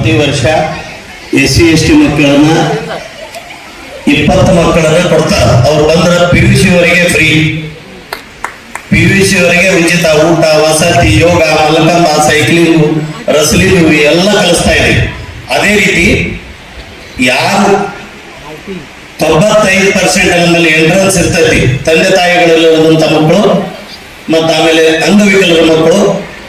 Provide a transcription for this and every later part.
ಪ್ರತಿ ವರ್ಷ SC/ST ಮಕ್ಕಳನ್ನ 20 ಮಕ್ಕಳನ್ನ ಕೊಡ್ತಾರೆ. ಅವ್ರು ಬಂದ್ರೆ PUC ವರೆಗೆ ಫ್ರೀ, PUC ವರೆಗೆ ಉಚಿತ ಊಟ, ವಸತಿ, ಯೋಗ, ಮಲ್ಲಕಂಬ, ಸೈಕ್ಲಿಂಗ್, ರಸ್ಲಿಂಗ್ ಎಲ್ಲ ಕಲಿಸ್ತಾ ಇದ್ದೀವಿ. ಅದೇ ರೀತಿ ಯಾರು 95% ನಮ್ಮಲ್ಲಿ ಎಂಟ್ರೆನ್ಸ್ ಇರ್ತೈತಿ, ತಂದೆ ತಾಯಿಗಳಲ್ಲಿರುವಂತ ಮಕ್ಕಳು ಮತ್ತು ಆಮೇಲೆ ಅಂಗವಿಕಲರ ಮಕ್ಕಳು,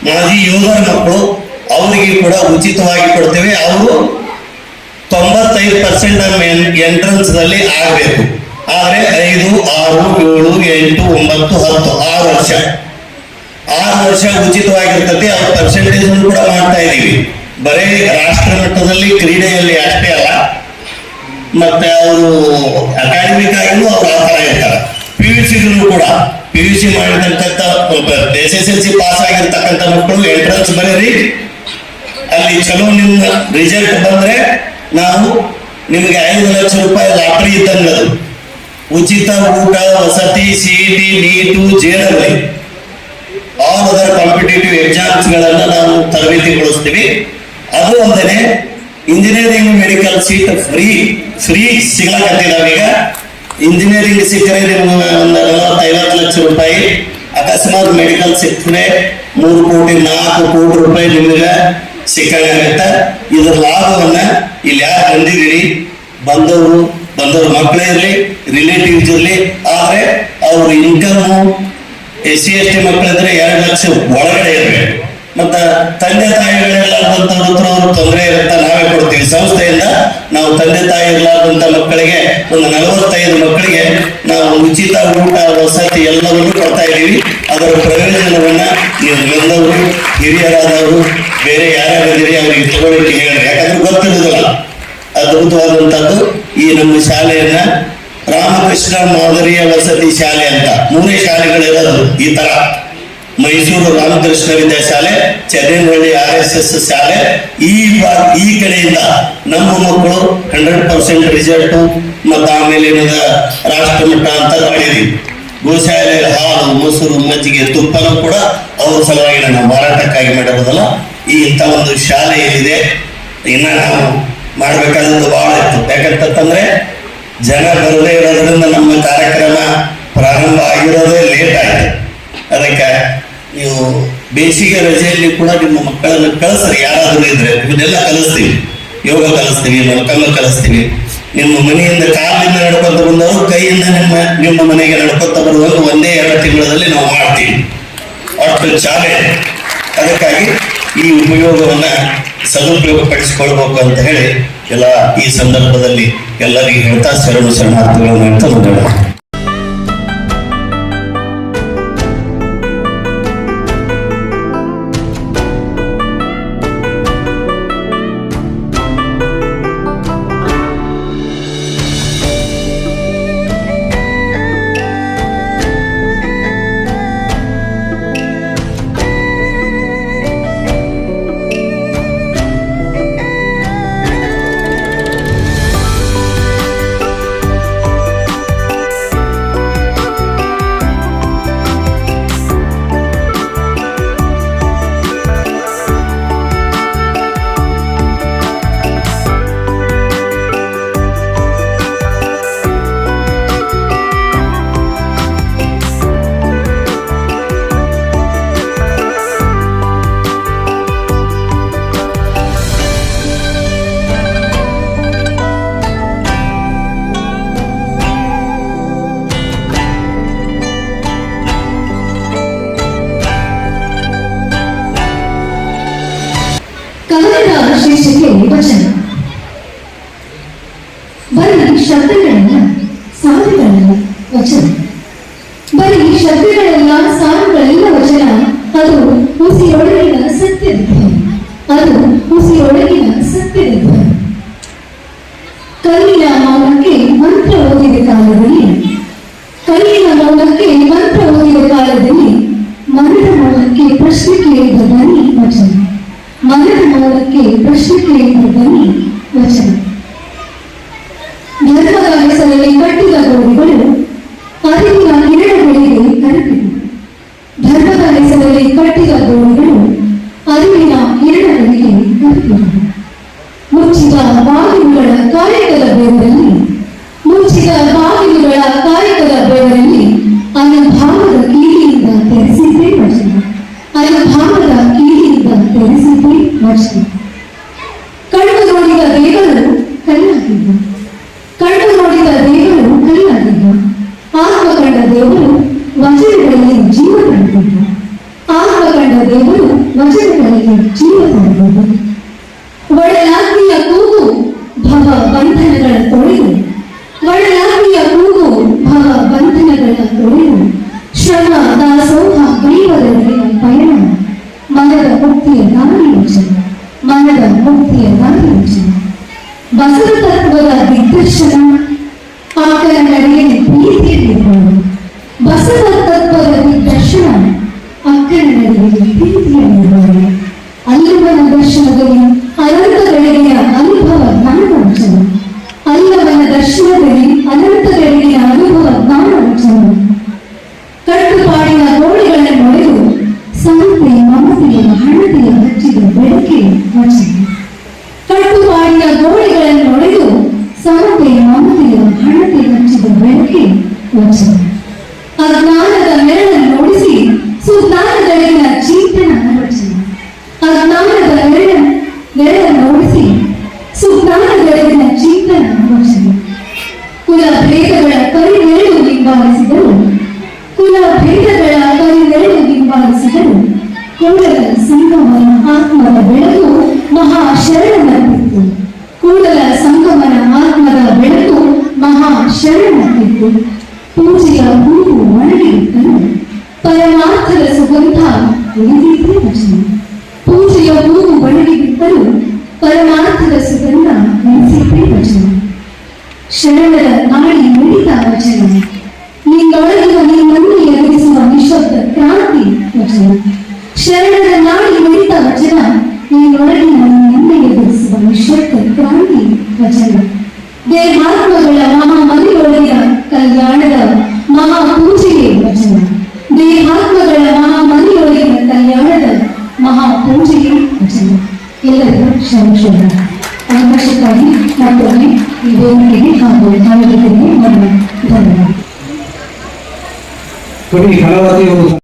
ಮಾಜಿ ಯೋಧರ ಮಕ್ಕಳು, ಅವರಿಗೆ ಕೂಡ ಉಚಿತವಾಗಿ ಕೊಡ್ತೇವೆ. ಅವರು 95% ಎಂಟ್ರೆನ್ಸ್ ದಲ್ಲಿ ಆಗಬೇಕು. ಆದ್ರೆ 5, 6, 7, 8, 9, 10 6 ವರ್ಷ ಉಚಿತವಾಗಿರ್ತದೆ. ಅವ್ರ ಪರ್ಸೆಂಟೇಜ್ ಕೂಡ ಮಾಡ್ತಾ ಇದೀವಿ. ಬರೀ ರಾಷ್ಟ್ರ ಮಟ್ಟದಲ್ಲಿ ಕ್ರೀಡೆಯಲ್ಲಿ ಅಷ್ಟೇ ಅಲ್ಲ, ಮತ್ತೆ ಅವರು ಅಕಾಡೆಮಿಕ್ ಆಗಿನೂ ಅವ್ರು ಆ ಥರ ಇರ್ತಾರೆ. PUC ಕೂಡ PUC ಮಾಡಿರ್ತಕ್ಕಂಥ SSLC ಪಾಸ್ ಆಗಿರ್ತಕ್ಕಂಥ ಮಕ್ಕಳು ಎಂಟ್ರೆನ್ಸ್ ಬರೀರಿ, ಅಲ್ಲಿ ಚಲೋ ನಿಮ್ಮ ರಿಸಲ್ಟ್ ಬಂದ್ರೆ ನಾವು ನಿಮಗೆ 5 ಲಕ್ಷ ರೂಪಾಯಿ ಲಾಟ್ರಿ ಇದ್ದಂಗೆ, ಅದು ಉಚಿತ ಊಟ, ವಸತಿ, CET, NEET, JEE all other competitive exams ಗಳನ್ನ ನಾವು ತರಬೇತಿಗೊಳಿಸ್ತೀವಿ. ಅದು ಅಲ್ಲದೆ ಇಂಜಿನಿಯರಿಂಗ್ ಮೆಡಿಕಲ್ ಸೀಟ್ ಫ್ರೀ ಸಿಗಲಾಕತ್ತಿದಾವ. ಈಗ ಇಂಜಿನಿಯರಿಂಗ್ ಸಿಕ್ಕರೆ ನಿಮ್ಗೆ 40-50 ಲಕ್ಷ ರೂಪಾಯಿ, ಅಕಸ್ಮಾತ್ ಮೆಡಿಕಲ್ ಸಿಕ್ಕರೆ 3 ಕೋಟಿ 4 ಕೋಟಿ ರೂಪಾಯಿ ನಿಮಗೆ ಸಿಕ್ಕಾಗುತ್ತೆ. ಇದರ ಲಾಭವನ್ನ ಇಲ್ಲಿ ಯಾರು ಬಂದಿದ್ದೀರಿ, ಬಂದವರು ಮಕ್ಕಳೇ ಇರಲಿ, ರಿಲೇಟಿವ್ಸ್ ಇರಲಿ, ಆದ್ರೆ ಅವ್ರ ಇನ್ಕಮ್ SC/ST ಮಕ್ಕಳಿದ್ರೆ 2 ಲಕ್ಷ ಒಳಗಡೆ ಇರಬೇಕು. ಮತ್ತ ತಂದೆ ತಾಯಿಗಳಿರ್ಲಾರ್ದಂತ ಅವ್ರು ತೊಂದರೆ ಇರುತ್ತ, ನಾವೇ ಕೊಡ್ತೀವಿ. ಸಂಸ್ಥೆಯಿಂದ ನಾವು ತಂದೆ ತಾಯಿ ಇರ್ಲಾರ್ದಂತ ಮಕ್ಕಳಿಗೆ ಒಂದು 45 ಮಕ್ಕಳಿಗೆ ನಾವು ಉಚಿತ ಊಟ, ವಸತಿ ಎಲ್ಲವನ್ನೂ ಕೊಡ್ತಾ ಇದ್ದೀವಿ. ಅದರ ಪ್ರಯೋಜನವನ್ನ ನೀವು ಬಂದವರು, ಹಿರಿಯರಾದವರು, ಬೇರೆ ಯಾರ್ಯಾರಿದ್ದೀರಿ ಅವರಿಗೆ ತಗೊಳ್ಳಿಕ್ಕೆ ಹೇಳಿ. ಯಾಕಂದ್ರೆ ಗೊತ್ತಿರುವುದಿಲ್ಲ. ಅದ್ಭುತವಾದಂಥದ್ದು ಈ ನಮ್ಮ ಶಾಲೆಯನ್ನ ರಾಮಕೃಷ್ಣ ಮಾದರಿಯ ವಸತಿ ಶಾಲೆ ಅಂತ 3 ಶಾಲೆಗಳಿರೋದು. ಈ ತರ ಮೈಸೂರು ರಾಮಕೃಷ್ಣ ವಿದ್ಯಾಶಾಲೆ, ಚೆನ್ನೈನಹಳ್ಳಿ RSS ಶಾಲೆ. ಈ ಕಡೆಯಿಂದ ನಮ್ಮ ಮಕ್ಕಳು 100% ರಿಸಲ್ಟ್ ಮತ್ತು ಆಮೇಲೆ ರಾಷ್ಟ್ರ ಮಟ್ಟ ಅಂತ ಮಾಡಿದೀವಿ. ಗೋಶಾಲೆ ಹಾಲು, ಮೊಸರು, ಮಜ್ಜಿಗೆ, ತುಪ್ಪನೂ ಕೂಡ ಅವ್ರ ಸಲುವಾಗಿ ನಾವು ಮಾರಾಟಕ್ಕಾಗಿ ಮಾಡಿರೋದಲ್ಲ. ಈ ಇಂಥ ಒಂದು ಶಾಲೆ ಏನಿದೆ, ಇನ್ನ ನಾವು ಮಾಡ್ಬೇಕಾದದ್ದು ಬಹಳ ಇತ್ತು. ಯಾಕಂತಂದ್ರೆ ಜನ ಬರದೇ ಇರೋದ್ರಿಂದ ನಮ್ಮ ಕಾರ್ಯಕ್ರಮ ಪ್ರಾರಂಭ ಆಗಿರೋದೇ ಲೇಟ್ ಆಯ್ತು. ಅದಕ್ಕೆ ನೀವು ಬೇಸಿಗೆ ರಜೆಯಲ್ಲಿ ಕೂಡ ನಿಮ್ಮ ಮಕ್ಕಳನ್ನು ಕಳಿಸ್ರಿ, ಯಾರಾದರೂ ಇದ್ರೆ. ಇವನ್ನೆಲ್ಲ ಕಲಿಸ್ತೀವಿ, ಯೋಗ ಕಲಿಸ್ತೀವಿ, ಮಲ್ಕಂಬ ಕಲಿಸ್ತೀವಿ. ನಿಮ್ಮ ಮನೆಯಿಂದ ಕಾಲಿಂದ ನಡ್ಕೊಂತ ಬಂದವರು ಕೈಯಿಂದ ನಿಮ್ಮ ಮನೆಗೆ ನಡ್ಕೊಂತ ಬರುವಾಗ 1-2 ತಿಂಗಳಲ್ಲಿ ನಾವು ಮಾಡ್ತೀವಿ. ಅಷ್ಟು ಶಾಲೆ. ಅದಕ್ಕಾಗಿ ಈ ಉಪಯೋಗವನ್ನ ಸದುಪಯೋಗ ಪಡಿಸಿಕೊಳ್ಬೇಕು ಅಂತ ಹೇಳಿ ಎಲ್ಲ ಈ ಸಂದರ್ಭದಲ್ಲಿ ಎಲ್ಲರಿಗೂ ಹೇಳ್ತಾ ಶರಣಾರ್ಥಿಗಳನ್ನು ಹೇಳ್ತಾ ಮುಂದೆ. ಶೀರ್ಷಿಕೆ ವಚನ. ಬರೀ ಶಬ್ದಗಳನ್ನ ಸಾಲುಗಳಲ್ಲ ವಚನ, ಬರೀ ಶಬ್ದಗಳಲ್ಲ ಸಾಲುಗಳಿಲ್ಲ ವಚನ. ಅದು ಹುಸಿಯೊಳಗಿನ ಸತ್ಯದ ಧ್ವನಿ, ಅದು ಹುಸಿಯೊಳಗಿನ ಸತ್ಯದ ಧ್ವನಿ. ಕಲ್ಲಿನ ಮೌನಕ್ಕೆ ಮಂತ್ರ ಓದಿದ ಕಾಲದಲ್ಲಿ, ಕಲ್ಲಿನ ಮೌನಕ್ಕೆ ಮಂತ್ರ ಓದಿದ ಕಾಲದಲ್ಲಿ ಮನದ ಮೌನಕ್ಕೆ ಪ್ರಶ್ನೆ ಕೇಳಿದ ಧ್ವನಿ ವಚನ, ಮನದ ಮೌನಕ್ಕೆ ಪ್ರಶ್ನೆ ಕೇಳಿದ ಧ್ವನಿ ವಚನ. ಧರ್ಮದ ಹೆಸರಲ್ಲಿ ಕಟ್ಟಿದ ಗೋಡೆಗಳು ಅರಿವಿನ ಕಿರಣಗಳಿಗೆ ಕರೆದಿವೆ. ಧರ್ಮದ ಹೆಸರಲ್ಲಿ ಕಟ್ಟಿದ ಗೋಡೆಗಳು ಅರಿವಿನ ಕಿರಣಗಳಿಗೆ ಕರೆದಿವೆ. ಬಾಗಿಲುಗಳ ಕಾಯಕದ ಬೆವರಲ್ಲಿ ಮುಚ್ಚಿದ ಬಾಗಿಲುಗಳ ಕಾಯಕದ ಬೆವರಲ್ಲಿ ಅನುಭಾವದ ಕೀಲಿಯಿಂದ ತೆರೆಸಿದ್ದೇ ವಚನ. ಅನುಭಾವದ ಕೀಲಿಯಿಂದ ತೆರೆಸಿದ್ದೇ ವಚನ. ಕಣ್ಣು ನೋಡಿದ ದೇವರು ಕಲ್ಲಾಗಿದ್ದ. ಕಣ್ಣು ನೋಡಿದ ದೇವರು ಕಲ್ಲಾಗಿದ್ದ. ಆತ್ಮ ಕಂಡ ದೇವರು ವಚನಗಳಲ್ಲಿ ಜೀವ ಪಡೆದಿದ್ದ. ಆತ್ಮ ಕಂಡ ದೇವರು ವಚನಗಳಲ್ಲಿ ಜೀವ ಪಡೆದಿದ್ದ. ಒಡಲಾಗ್ನಿಯ ಕೂಗು ಭವ ಬಂಧನಗಳ ತೊಳೆದು. ಒಡಲಾಗ್ನಿಯ ಕೂಗು ಭವ ಬಂಧನಗಳ ತೊಳೆದು. ಶ್ರಮ ದಾಸೋಹ ಗೈವದೊಳಗಿನ ಪಯಣ. ಮನದ ಮುಕ್ತಿಯ ದಾರಿ ವಚನ. ಮನದ ಮುಕ್ತಿಯ ದಾರಿ ವಚನ. ಬಸವ ತತ್ವದ ದಿಗ್ದರ್ಶನ. ಆಕರ ನಡೆಯಲ್ಲಿ ಪ್ರೀತಿಯಲ್ಲಿರುವುದು. ಬಸವ ತತ್ವದ ದಿಗ್ದರ್ಶನ. ಅಕ್ಕನ ನಡೆಯಲ್ಲಿ ಪ್ರೀತಿಯಲ್ಲಿರುವುದು. ಅಲ್ಲವನ ದರ್ಶನದಲ್ಲಿ ಅನಂತ ಬೆಳಗಿನ ಅನುಭವ ಜ್ಞಾನ ವಚನ. ಅಲ್ಲವನ ದರ್ಶನದಲ್ಲಿ ಅನಂತ ಬೆಳಗಿನ ಅನುಭವ ಜ್ಞಾನ ವಚನ. ಕಟ್ಟುಪಾಡಿನ ಗೋಡೆಗಳನ್ನು ನೋಡೆದು ಸಮತೆ ಮಮತೆಯ ಹಣತೆಯ ಹಚ್ಚಿದ ಬೆಳಕೆ ವಚನ. ಕಟ್ಟುಪಾಡಿನ ಗೋಡೆಗಳನ್ನು ನೋಡೆದು ಸಮತೆ ಮಮತೆಯ ಹಣತೆ ಹಚ್ಚಿದ ಬೆಳಕೆ ವಚನ. ಅಜ್ಞಾನದ ನೆರಳನ್ನು ನೋಡಿಸಿ ಸುಜ್ಞಾನದಲ್ಲಿನ ಚಿಂತನ ವಚನ. ಅಜ್ಞಾನದ ನೆರಳನ್ನು ನೋಡಿಸಿ ಸುಜ್ಞಾನದಲ್ಲಿನ ಚಿಂತನ ವಚನ. ಕುಲ ಭೇದಗಳ ಕರಿನೆರಳು ನಿಂಬಾಲಿಸಿದರು. ಕುಲ ಭೇದಗಳ ಕರಿನೆರಳು ನಿಂಬಾಲಿಸಿದರು. ಕೂಡಲ ಸಂಗಮನ ಆತ್ಮದ ಬೆಳಕು ಮಹಾ ಶರಣನಲ್ಲಿತ್ತು. ಕೂಡಲ ಸಂಗಮನ ಆತ್ಮದ ಬೆಳಕು ಮಹಾ ಶರಣನಲ್ಲಿತ್ತು. ಪೂಜೆಯ ಹೂವು ಒಣಗಿಬಿಟ್ಟನು. ಪರಮಾರ್ಥದ ಸುಗಂಧ ಉಳಿದಿದ್ದೇ ವಚನ. ಪೂಜೆಯ ಹೂವು ಒಣಗಿಬಿಟ್ಟರು. ಪರಮಾರ್ಥದ ಸುಗಂಧ ಉಳಿಸಿದ್ದೇ ವಚನ. ಶರಣರ ನಾಡಿ ಮಿಡಿತ ವಚನ. ನಿನ್ನೊಳಗಿನ ನಿನ್ನನ್ನು ಎದುರಿಸುವ ನಿಶಬ್ದ ಕ್ರಾಂತಿ ವಚನ. ಶರಣರ ನಾಡಿ ಮಿಡಿತ ವಚನ. ನಿನ್ನೊಳಗಿನ ನಿನ್ನನ್ನು ಎದುರಿಸುವ ನಿಶಬ್ದ ಕ್ರಾಂತಿ ವಚನ. ದೇಹಾತ್ಮಗಳ ಮಹಾಮನೆಯೊಳಗಿನ ಕಲ್ಯಾಣದ ಮಹಾ ಪೂಜೆಯೇ ವಚನ. ದೇಹಾತ್ಮಗಳ ಮಹಾಮನೆಯೊಳಗಿನ ಕಲ್ಯಾಣದ ಮಹಾ ಪೂಜೆಯೇ ವಚನ. ಎಲ್ಲರಿಗೂ ಕ್ಷಮಿಸೋಣ. ಅವಕಾಶಕ್ಕಾಗಿ ಮತ್ತೊಮ್ಮೆ ಈ ವೇದಿಕೆಗೆ ಹಾಗೂ ಆಯೋಜಕರಿಗೆ ನನ್ನ ಧನ್ಯವಾದ. ಕವಿ ಕಲಾವತಿ ಅವರು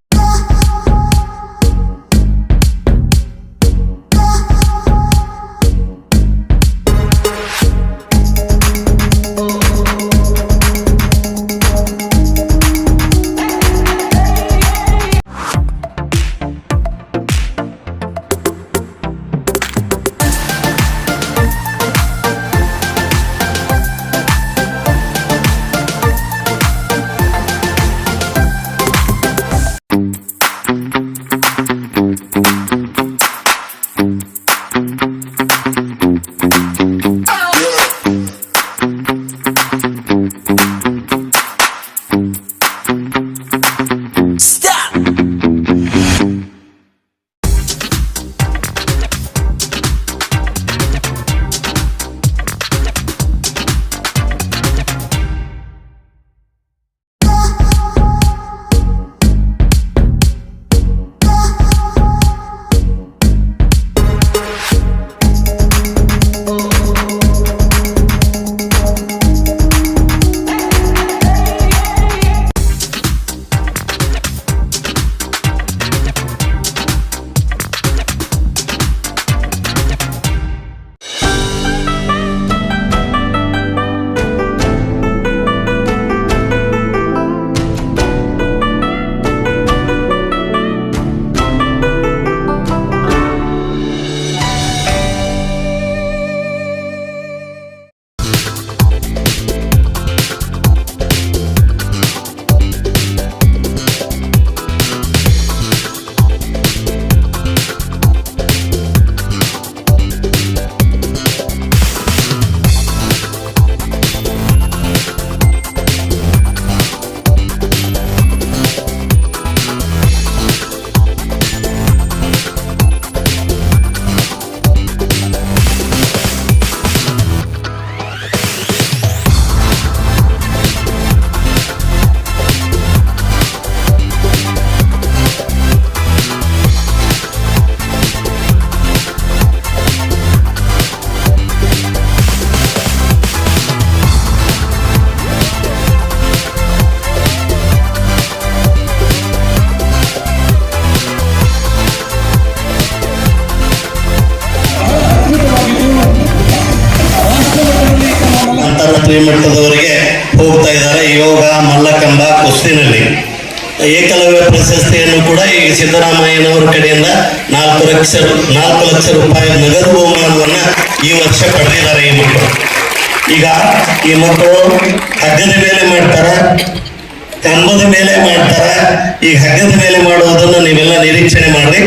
ಮಟ್ಟದವರೆಗೆ ಹೋಗ್ತಾ ಇದ್ದಾರೆ. ಯೋಗ, ಮಲ್ಲಕಂಬ, ಕುಸ್ತಿನಲ್ಲಿ ಏಕಲವ್ಯ ಪ್ರಶಸ್ತಿಯನ್ನು ಕೂಡ ಈಗ ಸಿದ್ದರಾಮಯ್ಯನವರ ಕಡೆಯಿಂದ 4 ಲಕ್ಷ ರೂಪಾಯಿ ನಗದು ಬಹುಮಾನವನ್ನ ಈ ವರ್ಷ ಪಡೆದಿದ್ದಾರೆ ಈ ಮಕ್ಕಳು. ಈಗ ಈ ಮಕ್ಕಳು ಹಗ್ಗದ ಮೇಲೆ ಮಾಡ್ತಾರ, ಕಂಬದ ಮೇಲೆ ಮಾಡ್ತಾರ. ಈ ಹಗ್ಗದ ಮೇಲೆ ಮಾಡುವುದನ್ನು ನೀವೆಲ್ಲ ನಿರೀಕ್ಷಣೆ ಮಾಡ್ರಿ.